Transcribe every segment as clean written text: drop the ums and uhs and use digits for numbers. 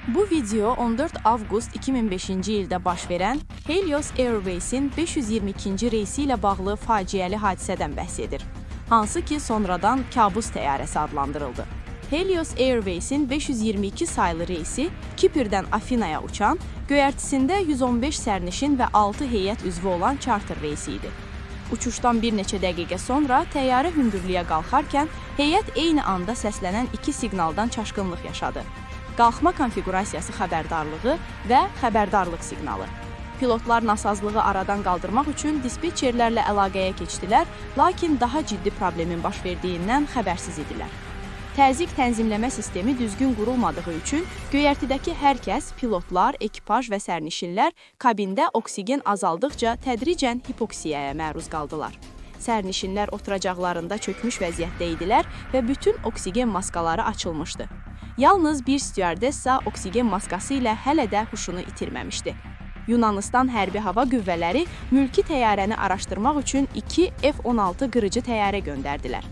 Bu video 14 avqust 2005-ci ildə baş verən Helios Airways-in 522-ci reysi ilə bağlı faciəli hadisədən bəhs edir, hansı ki sonradan kabus təyyarəsi adlandırıldı. Helios Airways-in 522 saylı reysi Kiprdən Afinaya uçan, göyərtisində 115 sərnişin və 6 heyət üzvü olan charter reysi idi. Uçuşdan bir neçə dəqiqə sonra təyyarə hündürlüyə qalxarkən heyət eyni anda səslənən iki siqnaldan çaşqınlıq yaşadı. Qalxma konfiqurasiyası xəbərdarlığı və xəbərdarlıq siqnalı. Pilotlar nasazlığı aradan qaldırmaq üçün dispetçerlərlə əlaqəyə keçdilər, lakin daha ciddi problemin baş verdiyindən xəbərsiz idilər. Təzyiq tənzimləmə sistemi düzgün qurulmadığı üçün göyərtidəki hər kəs, pilotlar, ekipaj və sərnişinlər kabində oksigen azaldıqca tədricən hipoksiyaya məruz qaldılar. Sərnişinlər oturacaqlarında çökmüş vəziyyətdə idilər və bütün oksigen maskaları açılmışdı. Yalnız bir stüardessa oksigen maskası ilə hələ də huşunu itirməmişdi. Yunanistan hərbi hava qüvvələri mülki təyyarəni araşdırmaq üçün 2 F-16 qırıcı təyyarə göndərdilər.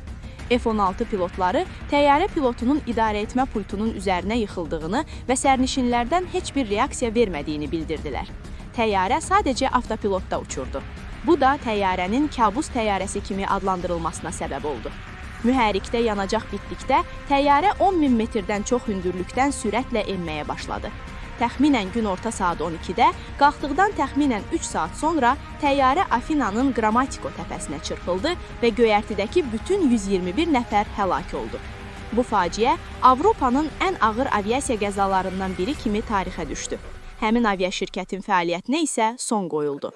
F-16 pilotları təyyarə pilotunun idarə etmə pultunun üzərinə yıxıldığını və sərnişinlərdən heç bir reaksiya vermədiyini bildirdilər. Təyyarə sadəcə avtopilotda uçurdu. Bu da təyyarənin kabus təyyarəsi kimi adlandırılmasına səbəb oldu. Mühərrikdə yanacaq bitdikdə təyyarə 10.000 metrdən çox hündürlükdən sürətlə enməyə başladı. Təxminən günorta saat 12-də, qalxdıqdan təxminən 3 saat sonra təyyarə Afinanın Qramatiko təpəsinə çırpıldı və göyərtidəki bütün 121 nəfər həlak oldu. Bu faciə Avropanın ən ağır aviasiya qəzalarından biri kimi tarixə düşdü. Həmin aviaşirkətin fəaliyyətinə isə son qoyuldu.